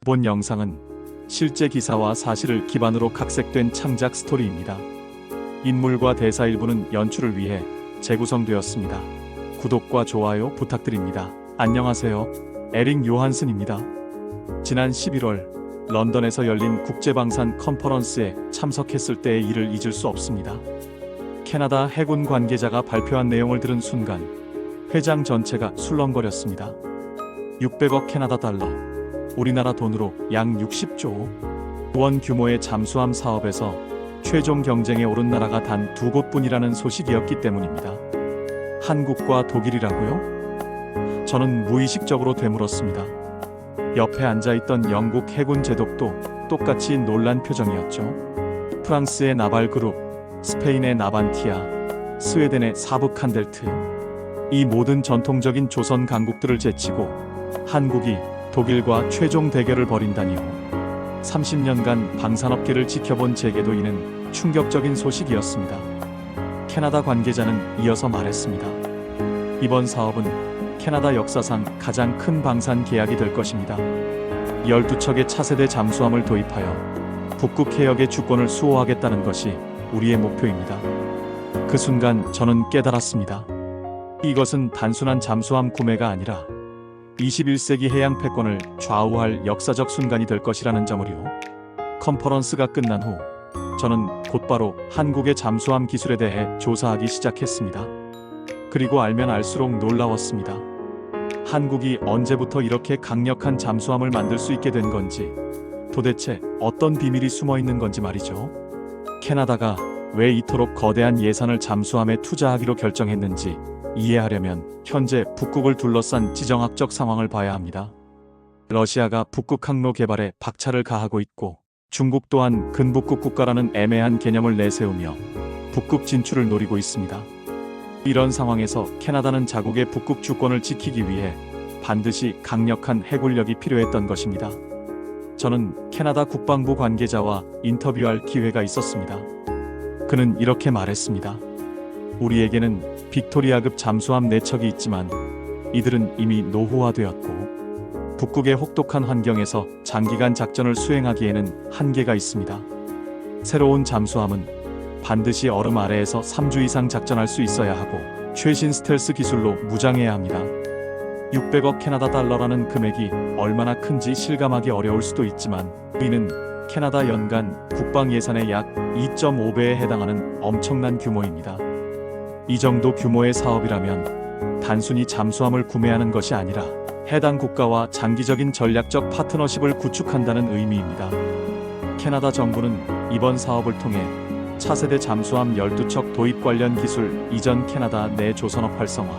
본 영상은 실제 기사와 사실을 기반으로 각색된 창작 스토리입니다. 인물과 대사 일부는 연출을 위해 재구성되었습니다. 구독과 좋아요 부탁드립니다. 안녕하세요. 에릭 요한슨입니다. 지난 11월 런던에서 열린 국제방산 컨퍼런스에 참석했을 때의 일을 잊을 수 없습니다. 캐나다 해군 관계자가 발표한 내용을 들은 순간 회장 전체가 술렁거렸습니다. 600억 캐나다 달러, 우리나라 돈으로 약 60조 원 규모의 잠수함 사업에서 최종 경쟁에 오른 나라가 단 2곳뿐이라는 소식이었기 때문입니다. 한국과 독일이라고요? 저는 무의식적으로 되물었습니다. 옆에 앉아있던 영국 해군 제독도 똑같이 놀란 표정이었죠. 프랑스의 나발그룹, 스페인의 나반티아, 스웨덴의 사브칸델트, 이 모든 전통적인 조선 강국들을 제치고 한국이 독일과 최종 대결을 벌인다니요. 30년간 방산업계를 지켜본 제게도 이는 충격적인 소식이었습니다. 캐나다 관계자는 이어서 말했습니다. 이번 사업은 캐나다 역사상 가장 큰 방산 계약이 될 것입니다. 12척의 차세대 잠수함을 도입하여 북극 해역의 주권을 수호하겠다는 것이 우리의 목표입니다. 그 순간 저는 깨달았습니다. 이것은 단순한 잠수함 구매가 아니라 21세기 해양 패권을 좌우할 역사적 순간이 될 것이라는 점을요. 컨퍼런스가 끝난 후 저는 곧바로 한국의 잠수함 기술에 대해 조사하기 시작했습니다. 그리고 알면 알수록 놀라웠습니다. 한국이 언제부터 이렇게 강력한 잠수함을 만들 수 있게 된 건지, 도대체 어떤 비밀이 숨어 있는 건지 말이죠. 캐나다가 왜 이토록 거대한 예산을 잠수함에 투자하기로 결정했는지 이해하려면 현재 북극을 둘러싼 지정학적 상황을 봐야 합니다. 러시아가 북극 항로 개발에 박차를 가하고 있고 중국 또한 근북극 국가라는 애매한 개념을 내세우며 북극 진출을 노리고 있습니다. 이런 상황에서 캐나다는 자국의 북극 주권을 지키기 위해 반드시 강력한 해군력이 필요했던 것입니다. 저는 캐나다 국방부 관계자와 인터뷰할 기회가 있었습니다. 그는 이렇게 말했습니다. 우리에게는 빅토리아급 잠수함 4척이 있지만 이들은 이미 노후화되었고 북극의 혹독한 환경에서 장기간 작전을 수행하기에는 한계가 있습니다. 새로운 잠수함은 반드시 얼음 아래에서 3주 이상 작전할 수 있어야 하고 최신 스텔스 기술로 무장해야 합니다. 600억 캐나다 달러라는 금액이 얼마나 큰지 실감하기 어려울 수도 있지만 이는 캐나다 연간 국방 예산의 약 2.5배에 해당하는 엄청난 규모입니다. 이 정도 규모의 사업이라면 단순히 잠수함을 구매하는 것이 아니라 해당 국가와 장기적인 전략적 파트너십을 구축한다는 의미입니다. 캐나다 정부는 이번 사업을 통해 차세대 잠수함 12척 도입 관련 기술 이전 캐나다 내 조선업 활성화,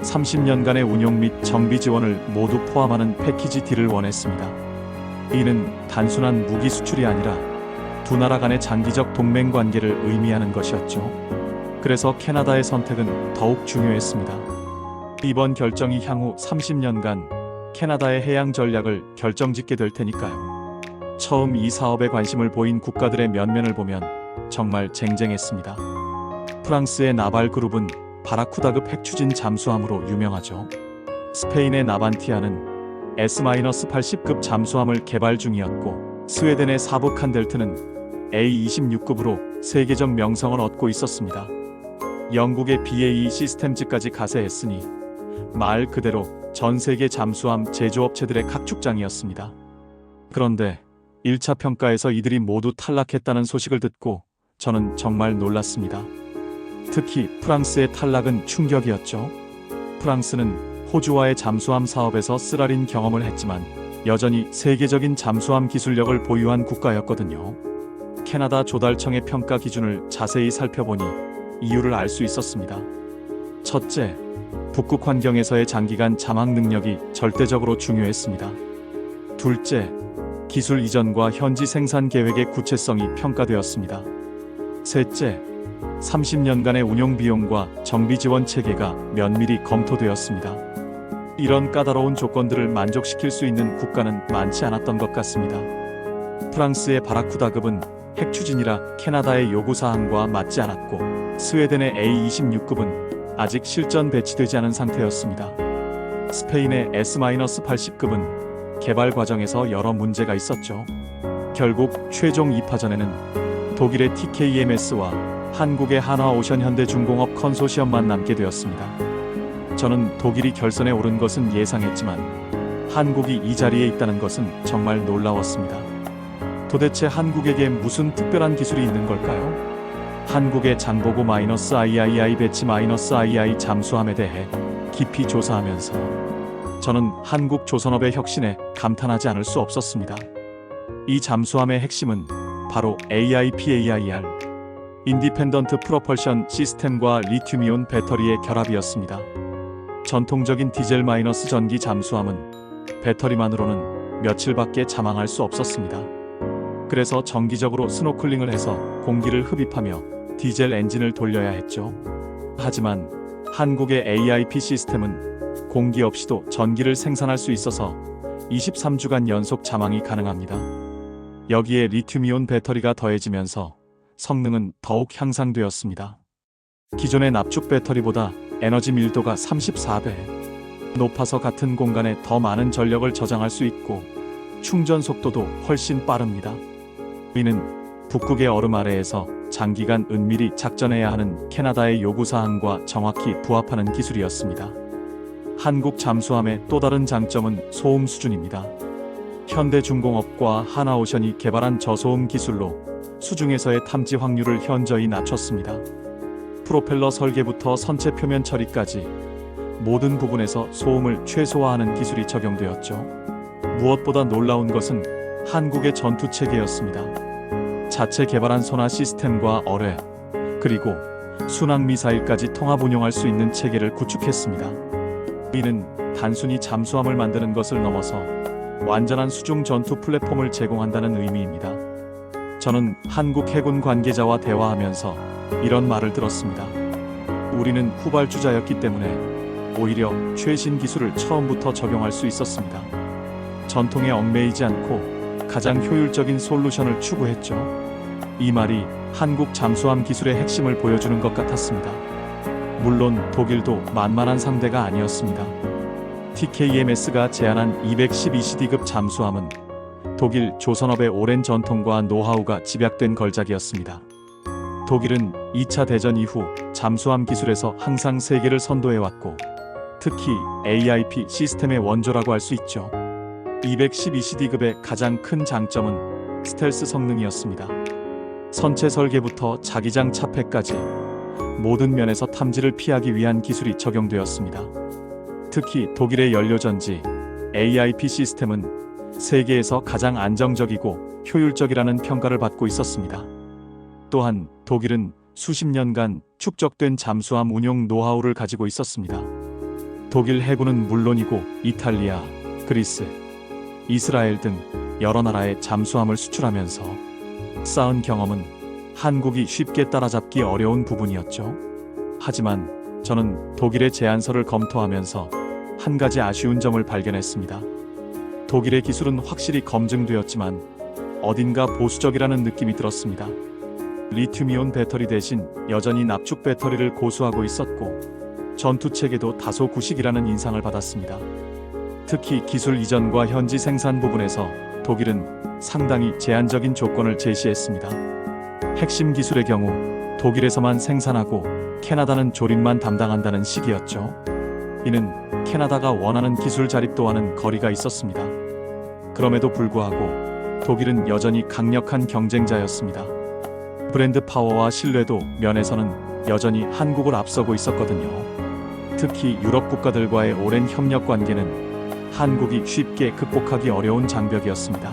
30년간의 운용 및 정비 지원을 모두 포함하는 패키지 딜을 원했습니다. 이는 단순한 무기 수출이 아니라 두 나라 간의 장기적 동맹 관계를 의미하는 것이었죠. 그래서 캐나다의 선택은 더욱 중요했습니다. 이번 결정이 향후 30년간 캐나다의 해양 전략을 결정짓게 될 테니까요. 처음 이 사업에 관심을 보인 국가들의 면면을 보면 정말 쟁쟁했습니다. 프랑스의 나발그룹은 바라쿠다급 핵추진 잠수함으로 유명하죠. 스페인의 나반티아는 S-80급 잠수함을 개발 중이었고 스웨덴의 사브칸델트는 A26급으로 세계적 명성을 얻고 있었습니다. 영국의 BAE 시스템즈까지 가세했으니 말 그대로 전 세계 잠수함 제조업체들의 각축장이었습니다. 그런데 1차 평가에서 이들이 모두 탈락했다는 소식을 듣고 저는 정말 놀랐습니다. 특히 프랑스의 탈락은 충격이었죠. 프랑스는 호주와의 잠수함 사업에서 쓰라린 경험을 했지만 여전히 세계적인 잠수함 기술력을 보유한 국가였거든요. 캐나다 조달청의 평가 기준을 자세히 살펴보니 이유를 알 수 있었습니다. 첫째, 북극 환경에서의 장기간 잠항 능력이 절대적으로 중요했습니다. 둘째, 기술 이전과 현지 생산 계획의 구체성이 평가되었습니다. 셋째, 30년간의 운용 비용과 정비 지원 체계가 면밀히 검토되었습니다. 이런 까다로운 조건들을 만족시킬 수 있는 국가는 많지 않았던 것 같습니다. 프랑스의 바라쿠다급은 핵추진이라 캐나다의 요구사항과 맞지 않았고 스웨덴의 A26급은 아직 실전 배치되지 않은 상태였습니다. 스페인의 S-80급은 개발 과정에서 여러 문제가 있었죠. 결국 최종 입하전에는 독일의 TKMS와 한국의 한화오션현대중공업 컨소시엄만 남게 되었습니다. 저는 독일이 결선에 오른 것은 예상했지만 한국이 이 자리에 있다는 것은 정말 놀라웠습니다. 도대체 한국에게 무슨 특별한 기술이 있는 걸까요? 한국의 장보고 -III 배치 -II 잠수함에 대해 깊이 조사하면서 저는 한국 조선업의 혁신에 감탄하지 않을 수 없었습니다. 이 잠수함의 핵심은 바로 AIPAIR, 인디펜던트 프로펄션 시스템과 리튬이온 배터리의 결합이었습니다. 전통적인 디젤 마이너스 전기 잠수함은 배터리만으로는 며칠밖에 잠항할 수 없었습니다. 그래서 정기적으로 스노클링을 해서 공기를 흡입하며 디젤 엔진을 돌려야 했죠. 하지만 한국의 AIP 시스템은 공기 없이도 전기를 생산할 수 있어서 23주간 연속 잠항이 가능합니다. 여기에 리튬이온 배터리가 더해지면서 성능은 더욱 향상되었습니다. 기존의 납축 배터리보다 에너지 밀도가 34배 높아서 같은 공간에 더 많은 전력을 저장할 수 있고 충전 속도도 훨씬 빠릅니다. 이는 북극의 얼음 아래에서 장기간 은밀히 작전해야 하는 캐나다의 요구사항과 정확히 부합하는 기술이었습니다. 한국 잠수함의 또 다른 장점은 소음 수준입니다. 현대중공업과 한화오션이 개발한 저소음 기술로 수중에서의 탐지 확률을 현저히 낮췄습니다. 프로펠러 설계부터 선체 표면 처리까지 모든 부분에서 소음을 최소화하는 기술이 적용되었죠. 무엇보다 놀라운 것은 한국의 전투체계였습니다. 자체 개발한 소나 시스템과 어뢰, 그리고 순항미사일까지 통합 운용할 수 있는 체계를 구축했습니다. 이는 단순히 잠수함을 만드는 것을 넘어서 완전한 수중 전투 플랫폼을 제공한다는 의미입니다. 저는 한국 해군 관계자와 대화하면서 이런 말을 들었습니다. 우리는 후발주자였기 때문에 오히려 최신 기술을 처음부터 적용할 수 있었습니다. 전통에 얽매이지 않고 가장 효율적인 솔루션을 추구했죠. 이 말이 한국 잠수함 기술의 핵심을 보여주는 것 같았습니다. 물론 독일도 만만한 상대가 아니었습니다. TKMS가 제안한 212CD급 잠수함은 독일 조선업의 오랜 전통과 노하우가 집약된 걸작이었습니다. 독일은 2차 대전 이후 잠수함 기술에서 항상 세계를 선도해왔고 특히 AIP 시스템의 원조라고 할 수 있죠. 212CD급의 가장 큰 장점은 스텔스 성능이었습니다. 선체 설계부터 자기장 차폐까지 모든 면에서 탐지를 피하기 위한 기술이 적용되었습니다. 특히 독일의 연료전지 AIP 시스템은 세계에서 가장 안정적이고 효율적이라는 평가를 받고 있었습니다. 또한 독일은 수십 년간 축적된 잠수함 운용 노하우를 가지고 있었습니다. 독일 해군은 물론이고 이탈리아, 그리스, 이스라엘 등 여러 나라에 잠수함을 수출하면서 쌓은 경험은 한국이 쉽게 따라잡기 어려운 부분이었죠. 하지만 저는 독일의 제안서를 검토하면서 한 가지 아쉬운 점을 발견했습니다. 독일의 기술은 확실히 검증되었지만 어딘가 보수적이라는 느낌이 들었습니다. 리튬이온 배터리 대신 여전히 납축 배터리를 고수하고 있었고 전투체계도 다소 구식이라는 인상을 받았습니다. 특히 기술 이전과 현지 생산 부분에서 독일은 상당히 제한적인 조건을 제시했습니다. 핵심 기술의 경우 독일에서만 생산하고 캐나다는 조립만 담당한다는 식이었죠. 이는 캐나다가 원하는 기술 자립도와는 거리가 있었습니다. 그럼에도 불구하고 독일은 여전히 강력한 경쟁자였습니다. 브랜드 파워와 신뢰도 면에서는 여전히 한국을 앞서고 있었거든요. 특히 유럽 국가들과의 오랜 협력 관계는 한국이 쉽게 극복하기 어려운 장벽이었습니다.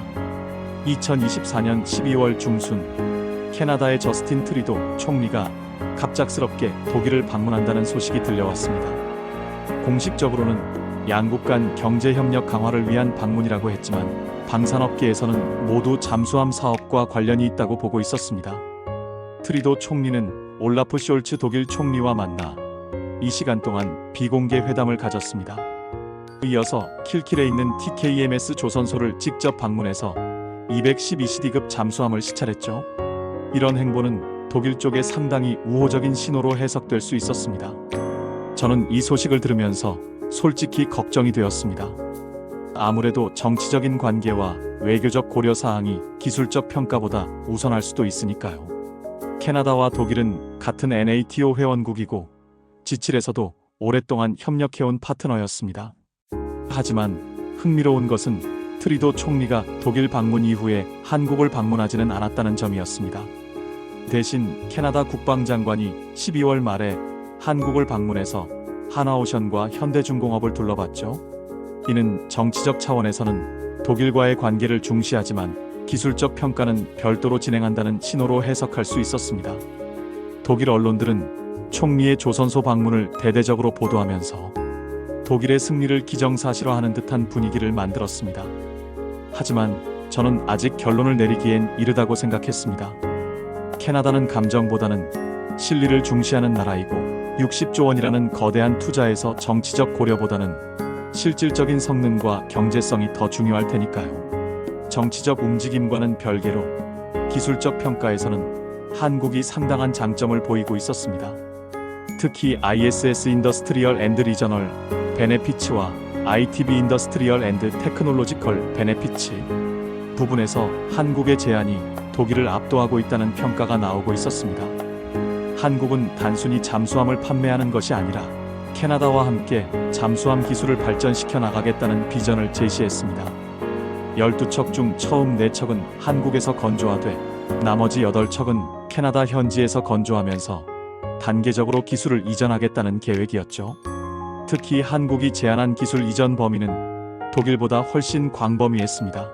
2024년 12월 중순 캐나다의 저스틴 트리도 총리가 갑작스럽게 독일을 방문한다는 소식이 들려왔습니다. 공식적으로는 양국 간 경제협력 강화를 위한 방문이라고 했지만 방산업계에서는 모두 잠수함 사업과 관련이 있다고 보고 있었습니다. 트리도 총리는 올라프 숄츠 독일 총리와 만나 이 시간 동안 비공개 회담을 가졌습니다. 이어서 킬킬에 있는 TKMS 조선소를 직접 방문해서 212CD급 잠수함을 시찰했죠. 이런 행보는 독일 쪽에 상당히 우호적인 신호로 해석될 수 있었습니다. 저는 이 소식을 들으면서 솔직히 걱정이 되었습니다. 아무래도 정치적인 관계와 외교적 고려 사항이 기술적 평가보다 우선할 수도 있으니까요. 캐나다와 독일은 같은 NATO 회원국이고 G7에서도 오랫동안 협력해온 파트너였습니다. 하지만 흥미로운 것은 트리도 총리가 독일 방문 이후에 한국을 방문하지는 않았다는 점이었습니다. 대신 캐나다 국방장관이 12월 말에 한국을 방문해서 하나오션과 현대중공업을 둘러봤죠. 이는 정치적 차원에서는 독일과의 관계를 중시하지만 기술적 평가는 별도로 진행한다는 신호로 해석할 수 있었습니다. 독일 언론들은 총리의 조선소 방문을 대대적으로 보도하면서 독일의 승리를 기정사실화하는 듯한 분위기를 만들었습니다. 하지만 저는 아직 결론을 내리기엔 이르다고 생각했습니다. 캐나다는 감정보다는 실리를 중시하는 나라이고 60조 원이라는 거대한 투자에서 정치적 고려보다는 실질적인 성능과 경제성이 더 중요할 테니까요. 정치적 움직임과는 별개로 기술적 평가에서는 한국이 상당한 장점을 보이고 있었습니다. 특히 ISS 인더스트리얼 앤드 리저널 베네피츠와 ITB 인더스트리얼 앤드 테크놀로지컬 베네피츠 부분에서 한국의 제안이 독일을 압도하고 있다는 평가가 나오고 있었습니다. 한국은 단순히 잠수함을 판매하는 것이 아니라 캐나다와 함께 잠수함 기술을 발전시켜 나가겠다는 비전을 제시했습니다. 12척 중 처음 4척은 한국에서 건조하되 나머지 8척은 캐나다 현지에서 건조하면서 단계적으로 기술을 이전하겠다는 계획이었죠. 특히 한국이 제안한 기술 이전 범위는 독일보다 훨씬 광범위했습니다.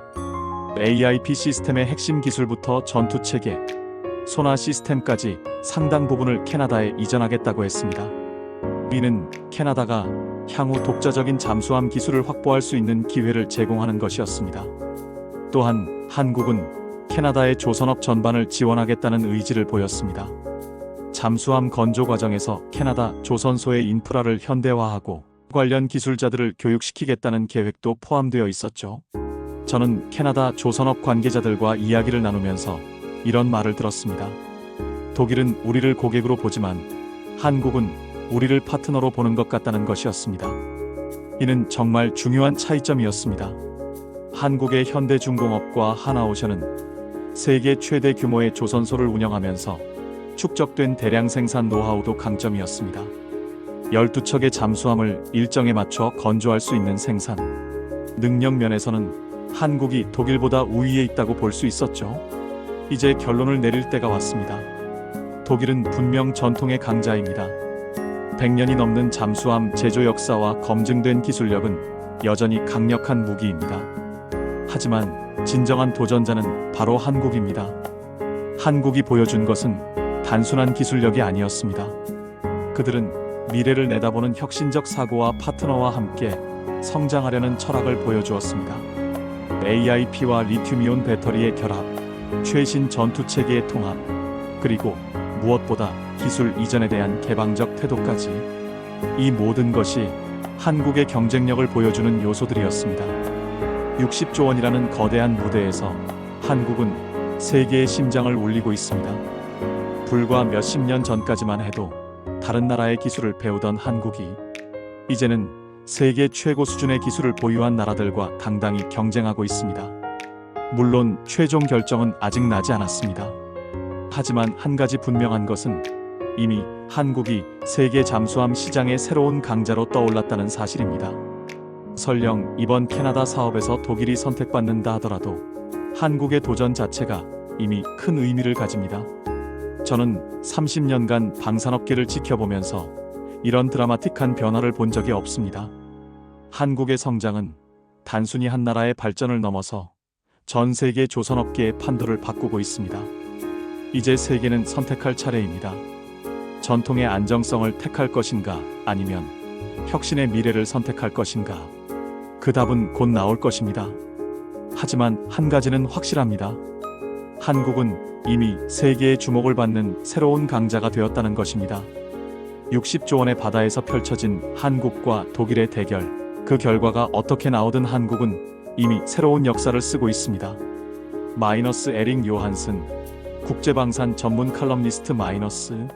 AIP 시스템의 핵심 기술부터 전투체계, 소나 시스템까지 상당 부분을 캐나다에 이전하겠다고 했습니다. 이는 캐나다가 향후 독자적인 잠수함 기술을 확보할 수 있는 기회를 제공하는 것이었습니다. 또한 한국은 캐나다의 조선업 전반을 지원하겠다는 의지를 보였습니다. 잠수함 건조 과정에서 캐나다 조선소의 인프라를 현대화하고 관련 기술자들을 교육시키겠다는 계획도 포함되어 있었죠. 저는 캐나다 조선업 관계자들과 이야기를 나누면서 이런 말을 들었습니다. 독일은 우리를 고객으로 보지만 한국은 우리를 파트너로 보는 것 같다는 것이었습니다. 이는 정말 중요한 차이점이었습니다. 한국의 현대중공업과 하나오션은 세계 최대 규모의 조선소를 운영하면서 축적된 대량 생산 노하우도 강점이었습니다. 12척의 잠수함을 일정에 맞춰 건조할 수 있는 생산 능력 면에서는 한국이 독일보다 우위에 있다고 볼 수 있었죠. 이제 결론을 내릴 때가 왔습니다. 독일은 분명 전통의 강자입니다. 100년이 넘는 잠수함 제조 역사와 검증된 기술력은 여전히 강력한 무기입니다. 하지만 진정한 도전자는 바로 한국입니다. 한국이 보여준 것은 단순한 기술력이 아니었습니다. 그들은 미래를 내다보는 혁신적 사고와 파트너와 함께 성장하려는 철학을 보여주었습니다. AIP와 리튬이온 배터리의 결합, 최신 전투체계의 통합, 그리고 무엇보다 기술 이전에 대한 개방적 태도까지 이 모든 것이 한국의 경쟁력을 보여주는 요소들이었습니다. 60조 원이라는 거대한 무대에서 한국은 세계의 심장을 울리고 있습니다. 불과 몇십 년 전까지만 해도 다른 나라의 기술을 배우던 한국이 이제는 세계 최고 수준의 기술을 보유한 나라들과 당당히 경쟁하고 있습니다. 물론 최종 결정은 아직 나지 않았습니다. 하지만 한 가지 분명한 것은 이미 한국이 세계 잠수함 시장의 새로운 강자로 떠올랐다는 사실입니다. 설령 이번 캐나다 사업에서 독일이 선택받는다 하더라도 한국의 도전 자체가 이미 큰 의미를 가집니다. 저는 30년간 방산업계를 지켜보면서 이런 드라마틱한 변화를 본 적이 없습니다. 한국의 성장은 단순히 한 나라의 발전을 넘어서 전 세계 조선업계의 판도를 바꾸고 있습니다. 이제 세계는 선택할 차례입니다. 전통의 안정성을 택할 것인가 아니면 혁신의 미래를 선택할 것인가. 그 답은 곧 나올 것입니다. 하지만 한 가지는 확실합니다. 한국은 이미 세계의 주목을 받는 새로운 강자가 되었다는 것입니다. 60조 원의 바다에서 펼쳐진 한국과 독일의 대결, 그 결과가 어떻게 나오든 한국은 이미 새로운 역사를 쓰고 있습니다. 마이너스 에릭 요한슨, 국제방산 전문 칼럼니스트 마이너스